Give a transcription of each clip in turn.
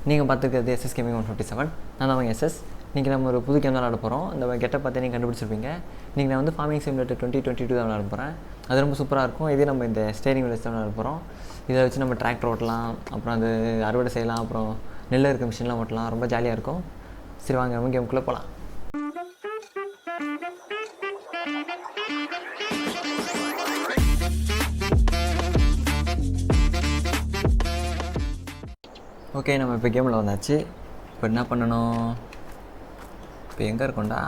நீங்கள் பார்த்துக்கிறது SS gaming 157. நான் தான் எஸ்எஸ். இன்றைக்கி நம்ம ஒரு புது கேம் தான் விளாட போகிறோம். இந்த கெட்டை பார்த்து நீங்கள் கண்டுபிடிச்சிருப்பீங்க. இன்றைக்கி நான் வந்து ஃபார்மிங் சிமுலேட்டர் 2022 தான் விளாட போகிறேன். அது ரொம்ப சூப்பராக இருக்கும். இதே நம்ம இந்த ஸ்டேரிங் வீல்ஸ் தான் விளாட போகிறோம். இதை வச்சு நம்ம டிராக்டர் ஓட்டலாம், அப்புறம் அது அறுவடை செய்யலாம், அப்புறம் நெல் இருக்க மிஷின்லாம் ஓட்டலாம். ரொம்ப ஜாலியாக இருக்கும். சரி வாங்க நம்ம கேமுக்குள்ளே போகலாம். ஓகே, நம்ம இப்போ கேமில் வந்தாச்சு. இப்போ என்ன பண்ணணும்? இப்போ எங்கே இருக்கோண்டா?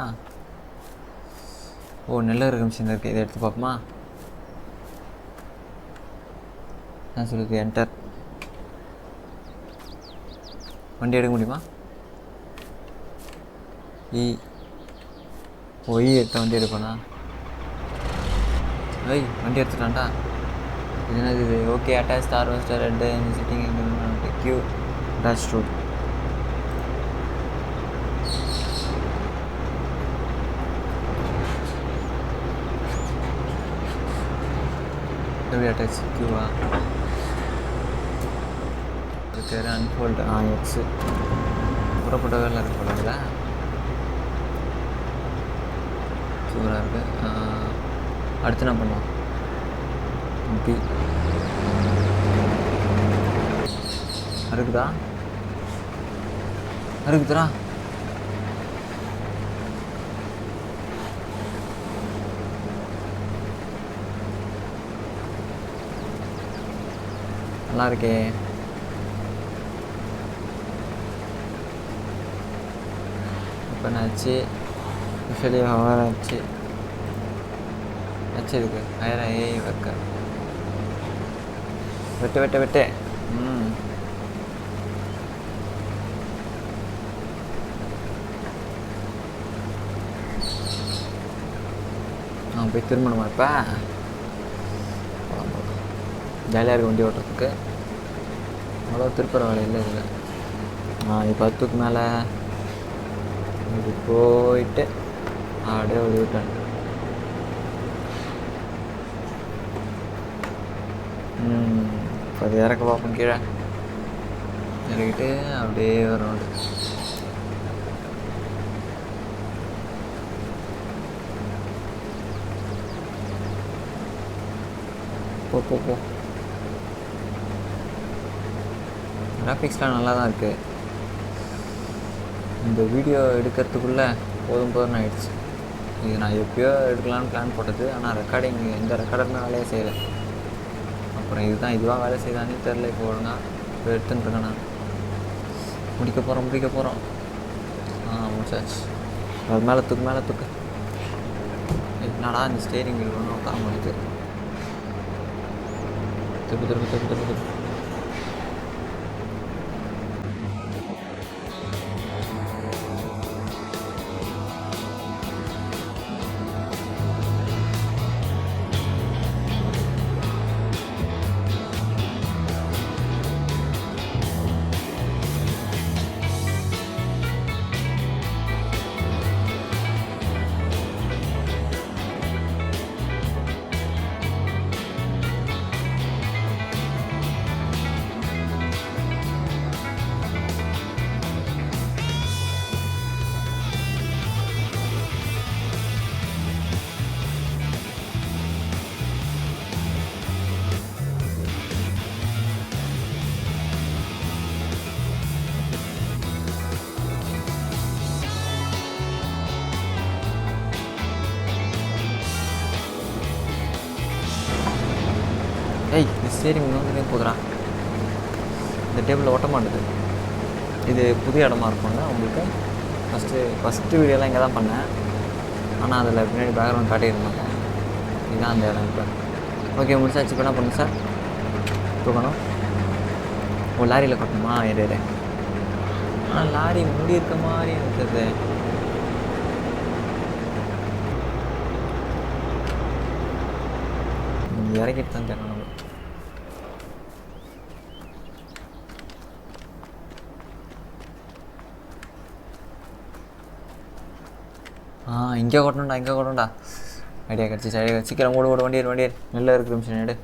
நெல் இருக்க மிஷின் இருக்குது. இதை எடுத்து பார்ப்போமா? நான் சொல்லுது என்டர். வண்டி எடுக்க முடியுமா? எடுத்த வண்டி எடுக்கணா? வண்டி எடுத்துட்டான்டா. இது என்னது இது? Okay, attach star roster red sitting queue dash road. எப்படி அட்டாச் கியூவா? அதுக்கு அன்ஃபோல்டு எக்ஸு புறப்பட்ட வேலை இருக்கு போல. சூப்பராக இருக்குது. அடுத்து என்ன பண்ணுவோம்? பி இருக்குதா? இருக்குதுடா. நல்லா இருக்கே. இப்போ என்னாச்சு? ஆக்சுவலி ஹவர் ஆச்சு. இதுக்கு ஹயரா ஒர்க்க வெட்டு. நான் போய் திரும்பணுமா? இப்போ ஜாலியாக இருக்குது வண்டி ஓட்டுறதுக்கு. அவ்வளோ திருப்புற வேலை இல்லை இதில். இப்போ 10க்கு மேலே இது போயிட்டு அப்படியே விட்டேன். இப்போ அது இறக்க பார்ப்போம். கீழே இறக்கிட்டு அப்படியே வரும். போ கிராஃபிக்ஸ்லாம் நல்லா தான் இருக்குது. இந்த வீடியோ எடுக்கிறதுக்குள்ளே போதும் ஆகிடுச்சு. இது நான் எப்போயோ எடுக்கலான்னு பிளான் போட்டது. ஆனால் ரெக்கார்டிங் எந்த ரெக்கார்டருமே வேலையே செய்யலை. அப்புறம் இதுவாக வேலை செய்தானே தெரில. இப்போ ஒழுங்கா இப்போ எடுத்துட்டுருக்கேன். நான் முடிக்க போகிறோம். முடிச்சாச்சு. அது மேலே தூக்கு. என்னடா இந்த ஸ்டேரிங் வீல் ஒன்றும் உட்கார முடியுது. திருப்பு. இந்த ஸ்டேரிங் வந்து போதுரா. இந்த டேபிளில் ஒட்ட மாட்டுது. இது புதிய இடமா இருக்கும்ல உங்களுக்கு. ஃபஸ்ட்டு வீடியோலாம் இங்கே தான் பண்ணேன். ஆனால் அதில் பின்னாடி பேக்ரவுண்ட் காட்டியிருந்தாங்க. இதுதான் அந்த இடம். இப்போ ஓகே முடிச்சாச்சு. இப்போ என்ன பண்ணுங்க சார்? தூக்கணும். லாரியில் கட்டணுமா? ஏறு. ஆனால் லாரி முடி இருக்க மாதிரி இருக்குது. இறக்கிட்டு தான் தரணும். இங்கே கொட்டணும்டா. ஐடியா கிடச்சி. சீக்கிரம் ஓடு. வண்டி நெல்ல இருக்கிற மிஷின் எடு.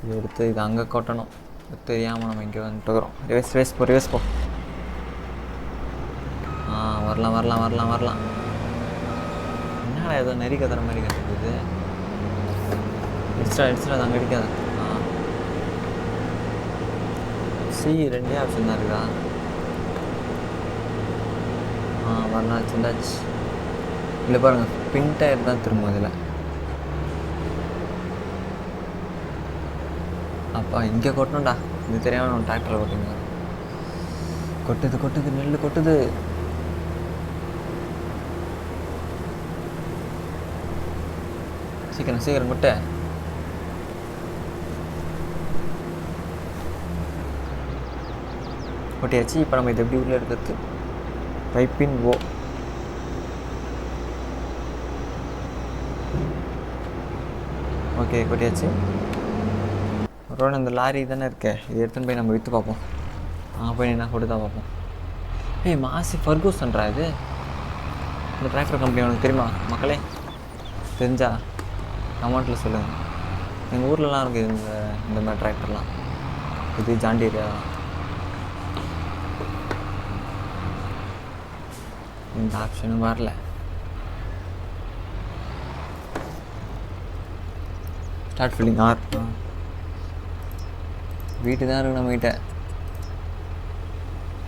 இது எடுத்து இது அங்கே கொட்டணும். தெரியாமல் நம்ம இங்கே வந்துட்டு இருக்கிறோம். ரிவர்ஸ் போ. வரலாம் வரலாம் வரலாம் வரலாம். என்னடா ஏதோ நெறி கத்துற மாதிரி கற்றுக்குது. இடிச்சிடா அது அங்கே அடிக்காது. சி 2 ஆப்ஷன் தான் இருக்கா? வரலாம் சிந்தாச்சு. இல்லை பாருங்கள், பின் டயர் தான் திரும்ப அதில். அப்பா இங்கே கொட்டணும்டா, இது தெரியாமல் நம்ம டிராக்டரில் கொட்டுங்க. கொட்டுது நெல் கொட்டுது. சீக்கிரம் கொட்ட. கொட்டியாச்சு. இப்போ நம்ம இது எப்படி உள்ளே எடுக்கிறது? பைப்பின் ஓ. ஓகே கொட்டியாச்சு. ரோடு அந்த லாரி தானே இருக்கே, இது எடுத்துன்னு போய் நம்ம விற்று பார்ப்போம். போய் என்ன கொடுத்தா பார்ப்போம். மாசி ஃபர்கூசன்ரா இது. இந்த டிராக்டர் கம்பெனி உனக்கு தெரியுமா மக்களே? தெரிஞ்சா கமெண்ட்டில் சொல்லுங்கள். எங்கள் ஊர்லலாம் இருக்குது இந்த மாதிரி டிராக்டர்லாம். இது ஜாண்டியர். இந்த ஆப்ஷனும் வரல. ஸ்டார்ட் ஃபில்லிங் ஆர். வீட்டு தான் இருக்கு நம்ம கிட்ட.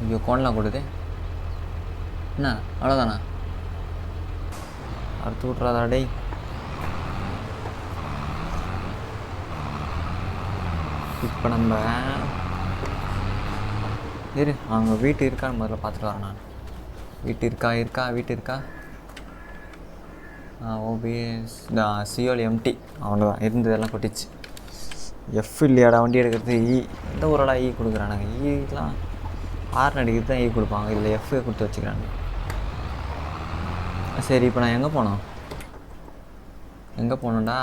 இங்கே கோன்லாம் கொடுது. என்ன அவ்வளோதானா? அடுத்து விட்றாதா டேய். இப்போ நம்ம இரு, அவங்க வீட்டு இருக்கான்னு முதல்ல பார்த்துட்டு வரேன் நான். வீட்டு இருக்கா? ஓபிஎஸ் சிஓல் எம்டி அவ்வளோதான் இருந்ததெல்லாம் கொட்டிச்சு. எஃப் இல்லையாடா வண்டி எடுக்கிறது? எந்த ஊரோட கொடுக்குறானுங்க? ஈலாம் ஆர்ன் அடிக்கிறது தான் கொடுப்பாங்க. இதில் எஃப் கொடுத்து வச்சுக்கிறாங்க. சரி இப்போ நான் எங்கே போனோம்டா?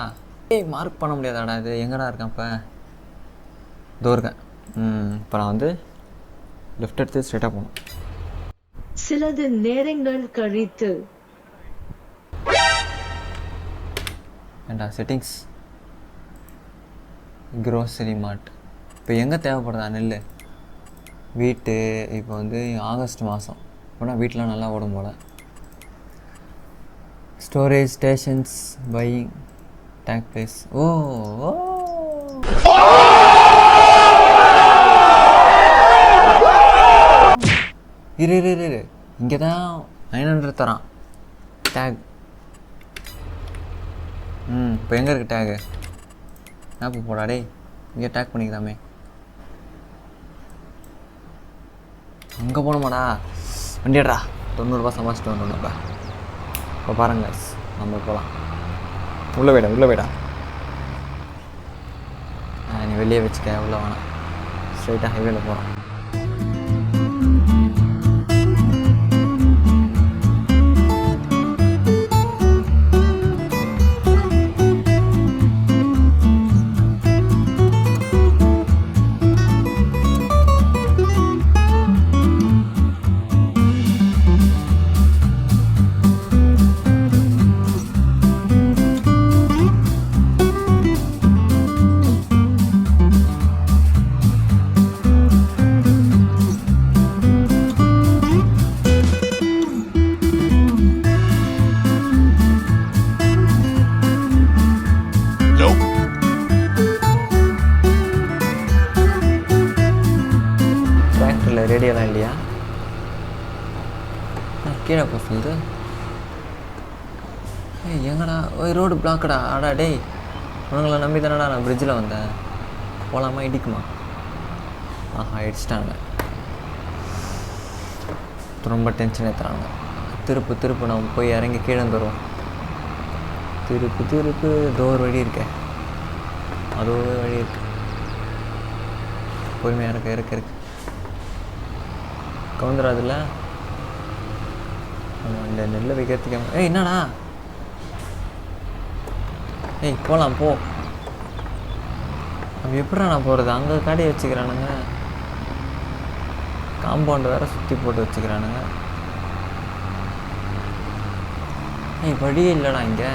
மார்க் பண்ண முடியாதாடா இது? எங்கடா இருக்கேன் இப்போ? இதோ இருக்கேன். இப்போ நான் வந்து லெஃப்ட் எடுத்து ஸ்ட்ரெயிட்டாக போகணும். சிலது நேரங்கள் கழித்து ஏண்டா செட்டிங்ஸ் க்ரோசரி மார்ட். இப்போ எங்கே தேவைப்படுதா நெல்? வீட்டு இப்போ வந்து ஆகஸ்ட் மாதம் இப்போனா வீட்டில் நல்லா ஓடும் போல். Storage stations buying take place. இரு இங்கே தான் 900 தரான் டேக். இப்போ எங்கே இருக்குது டேகு? மேப்பு போடாடே, இங்கே டேக் பண்ணிக்கலாமே. அங்கே போகணுமாடா? வண்டியாடா 90 ரூபா சமாளிச்சுட்டு வரணும் நம்ம. இப்போ பாருங்க நம்ம போகலாம். உள்ளே போய்டா. நீ வெளியே வச்சுக்க, உள்ளே வேணாம். ஸ்ட்ரைட்டாக ஹைவேல போகிறோம். ரேடியோலாம் இல்லையா? கீழே போக சொல்லுது. எங்கடா ரோடு பிளாக்கடா? ஆடா டேய், உனங்களை நம்பி தானடா நான் பிரிட்ஜில் வந்தேன். போகலாமா இடிக்குமா? இடிச்சிட்டாங்க. ரொம்ப டென்ஷன் ஏற்றுறாங்க. திருப்பு நம்ம போய் இறங்கி கீழே வந்துடுவோம். திருப்பு டோர் வழி இருக்க, அதோ வழி இருக்கு. பொறுமையாக இருக்கு கவுந்துடாதுல்ல. இந்த நெல்லை வைக்கிறதுக்கு என்னடா? போகலாம் போ. அப்போ எப்படா நான் போகிறது? அங்கே கடையை வச்சுக்கிறானுங்க, காம்பவுண்டு வேறு சுற்றி போட்டு வச்சுக்கிறானுங்க. வழியே இல்லைடா இங்கே.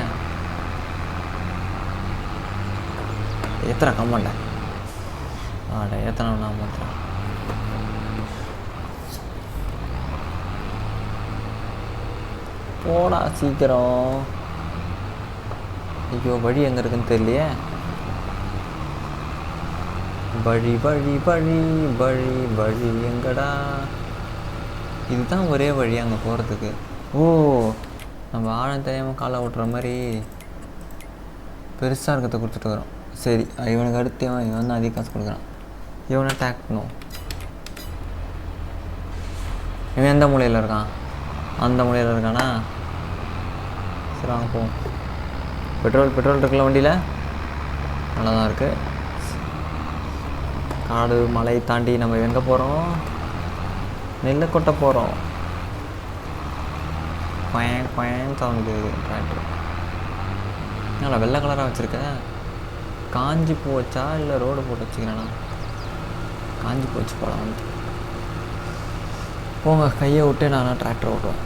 எத்தனை காம்பவுண்ட? எத்தனை நான் மாத்திரம். போடா சீக்கிரம். ஐயோ வழி எங்கே இருக்குன்னு தெரியலையே. வழி வழி வழி வழி வழி எங்கடா? இதுதான் ஒரே வழி அங்கே போகிறதுக்கு. ஓ, நம்ம ஆழம் தெரியாமல் காலை ஓட்டுற மாதிரி பெருசாக இருக்கிறத கொடுத்துட்டு வரோம். சரி, இவனுக்கு அடுத்து இவன் வந்து அதிக காசு கொடுக்குறான். இவனை டேக் பண்ணுவோம். இவன் எந்த மூலையில் இருக்கான்? அந்த மூலையில் இருக்கானா? சரி வாங்க போவோம். பெட்ரோல் இருக்குல்ல வண்டியில்? நல்லா தான் இருக்குது. காடு மலை தாண்டி நம்ம எங்கே போகிறோம்? நெல்லை கொட்ட போகிறோம். பயன் சவுண்டு டிராக்டர். நல்லா வெள்ளை கலராக வச்சுருக்கேன். காஞ்சி போச்சா இல்லை ரோடு போட்டு வச்சுக்கிறேண்ணா? காஞ்சி போச்சு போல வந்து. போங்க, கையை விட்டு நான் டிராக்டர் ஓட்டுவேன்.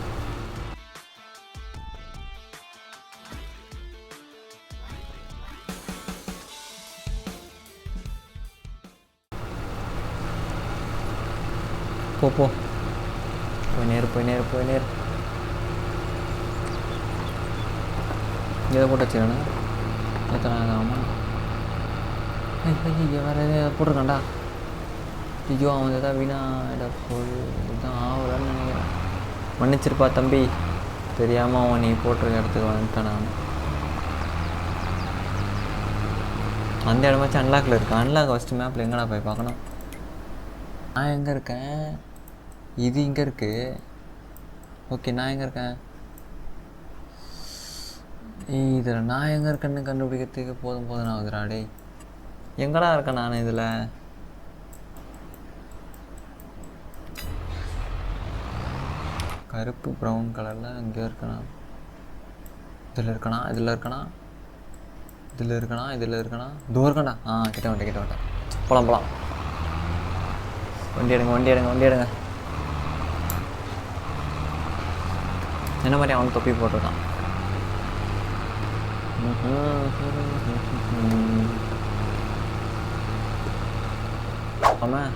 போ போய் நேர் இதை போட்டு வச்சுக்கிறேண்ணா. எத்தனை ஆமாம். ஐயோ வேறு எதாவது போட்டிருக்காண்டா. ஐயோ அவன் எதாவது வீணாட போல் இதுதான் ஆகலான்னு நினைக்கிறேன். மன்னிச்சிருப்பா தம்பி, தெரியாமல் அவன் நீ போட்டிருக்க இடத்துக்கு வந்துட்டான். நான் அந்த இடமாச்சும் அன்லாக்கில் இருக்கேன். அன்லாக் ஃபஸ்ட்டு மேப்பில் எங்கடா போய் பார்க்கணும்? நான் எங்கே இருக்கேன்? இது இங்கே இருக்குது. ஓகே, நான் எங்கே இருக்கேன்? இதில் நான் எங்கே இருக்கேன்னு கண்டுபிடிக்கிறதுக்கு போதும் ஆகுதுடா. டே எங்கடா இருக்கேன் நான்? இதில் கருப்பு ப்ரௌன் கலரில் அங்கே இருக்கேனா? இதில் இருக்கேனா? இதில் இருக்கேனா? இதோ இருக்கேன்டா. கிட்ட வந்துட்டேன். போகலாம். வண்டி எடுங்க. என்ன மாதிரி அவன் தொப்பி போட்டிருக்கான். ஆமாம்,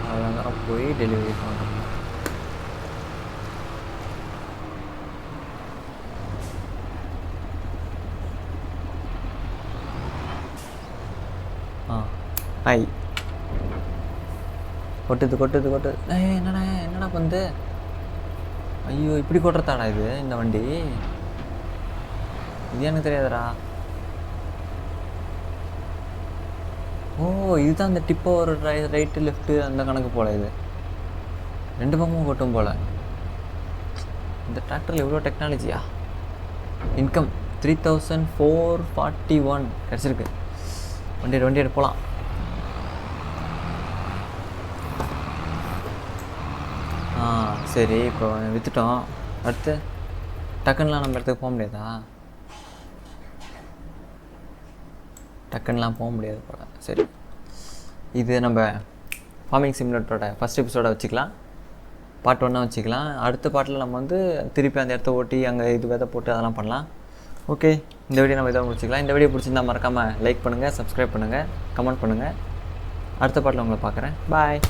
அவ்வளோ போய் டெலிவரி பண்ணுறோம். ஹாய். கொட்டுது. என்னடா பண்ணுது? ஐயோ, இப்படி கொட்டுறதாடா இது இந்த வண்டி? இது எனக்கு தெரியாதுடா. ஓ, இதுதான் அந்த டிப்போ ஒரு ரைட்டு லெஃப்ட்டு அந்த கணக்கு போல். இது 2 பக்கமும் கொட்டும் போல். இந்த டிராக்டரில் எவ்வளோ டெக்னாலஜியா? இன்கம் 3441 கிடச்சிருக்கு. வண்டி எடுத்து போகலாம். சரி, இப்போ விற்றுட்டோம். அடுத்து டக்குன்னெலாம் நம்ம இடத்துக்கு போக முடியாதா? டக்குன்னெலாம் போக முடியாது போல். சரி, இது நம்ம ஃபார்மிங் சிமுலேட்டரோட ஃபஸ்ட் எபிசோட வச்சுக்கலாம். பார்ட் 1 வச்சுக்கலாம். அடுத்த பாட்டில் நம்ம வந்து திருப்பி அந்த இடத்த ஓட்டி அங்கே இது விதை போட்டு அதெல்லாம் பண்ணலாம். ஓகே, இந்த வீடியோ நம்ம இதை முடிச்சுக்கலாம். இந்த வீடியோ பிடிச்சிருந்தா மறக்காமல் லைக் பண்ணுங்கள், சப்ஸ்கிரைப் பண்ணுங்கள், கமெண்ட் பண்ணுங்கள். அடுத்த பாட்டில் உங்களை பார்க்குறேன். பாய்.